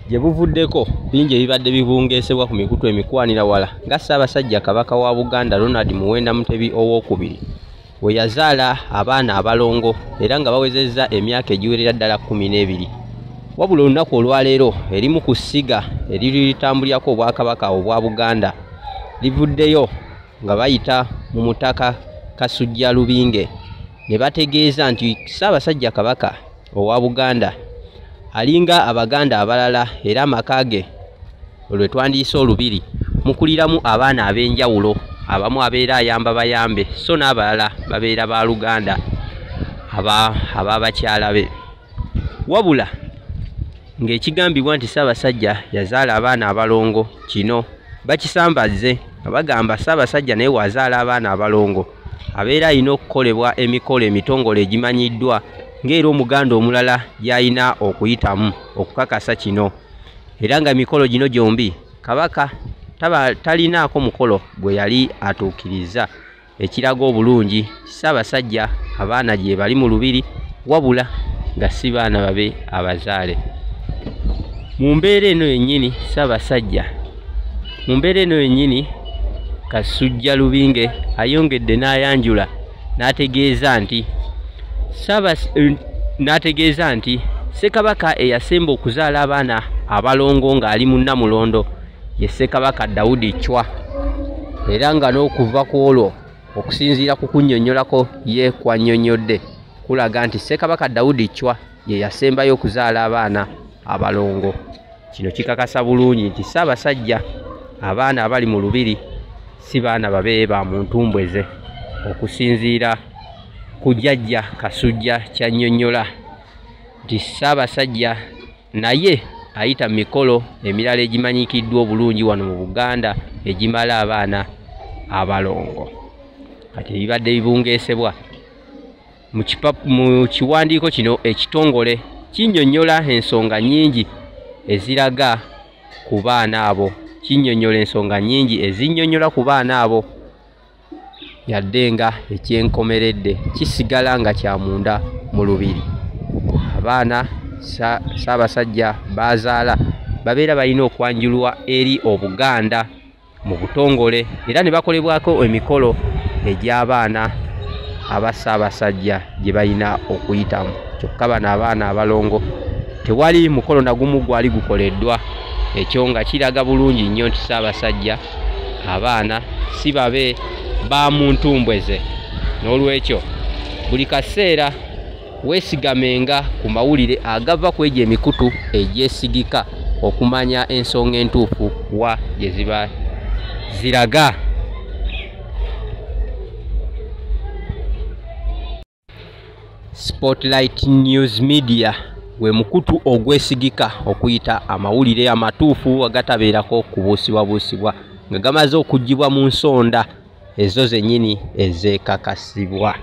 gye buvuddeko bingi ebibadde bibungeesebwa ku mikutu emikwanira wala nga Ssaabasajja Kabaka wa Buganda Ronald Muwenda Mutebi owookubiri we yazaala abaana abalongo era nga bawezezza emyaka egiwerera ddala 12. Wabula olunaku olwaleero erimu ku ssiga eriritambulirako obwakabaka obwa Buganda livuddeyo nga bayita mu mutaka Kasujja Lubinge ne bategeeza nti Ssaabasajja Kabaka owa Buganda alinga Abaganda abalala era amakage olwe twandiise Olubiri mukuliramu abaana ab'enjawulo abamu abeera ayamba bayambe so n'abalala babeera ba Luganda ababakyala be. Wabula ng'ekigambibwa nti Ssaabasajja yazaala abaana abalongo kino bakisambazze abagamba Ssaabasajja naye wazaala abaana abalongo abeera alina okukolebwa emikolo emitongole egimanyiddwa ng'era Omuganda omulala gy'alina okuyitamu okukakasa kino era nga emikolo gino gyombi Kabaka talinaako mukolo bwe yali atuukiriza ekiraga obulungi Ssaabasajja abaana gye bali mu Lubiri wabula nga si baana babe abazaale. Mu mbeera eno yennyini Ssaabasajja mu mbeera eno yennyini Kasujja Lubinge ayongedde n'ayanjula n'ategeeza nti Ssekabaka eyasemba okuzaala abaana abalongo ng'ali mu Nnamulondo ye Ssekabaka Daudi Chwa era nga n'okuva ku olwo okusinziira ku kunnyonnyolako ye kwannyonnyodde kulaga nti Ssekabaka Daudi Chwa ye yasembayo okuzaala abaana abalongo. Kino kikakasa bulungi nti Ssaabasajja abaana abali mu Lubiri si baana babe ba muntu mbweze okusinziira ku jjajja Kasujja kyannyonnyola nti Ssaabasajja naye ayita mikolo emirala egimanyikiddwa obulungi wano mu Buganda egimala abaana abalongo. Kati ebibadde bibungeesebwa mu kiwandiiko kino ekitongole kinnyonnyola ensonga nnyingi eziraga ku baana abo kinnyonnyola ensonga nnyingi ezinnyonnyola ku baana abo yadde nga ekyenkomeredde kisigala nga kyamunda mu Lubiri. Abaana Ssaabasajja bazaala babeera balina okwanjulwa eri Obuganda mu butongole era ne bakolebwako emikolo egy'abaana aba Ssaabasajja gye balina okuyitamu. Kyokka bano abaana abalongo tewali mukolo nagumu gwali gukoleddwa, ekyo nga kiraga bulungi nnyo nti Ssaabasajja abaana si babe ba muntu mbweze. N'olwekyo buli kaseera weesigamenga ku mawulire agava ku egyo emikutu egyesigika okumanya ensonga entuufu wa gye ziba ziraga. Spotlight News Media we mukutu ogwesigika okuyita amawulire amatuufu agatabeerako kubuusibwabuusibwa nga gamaze okuggyibwa mu nsonda ezo zennyini ezeekakasibwa.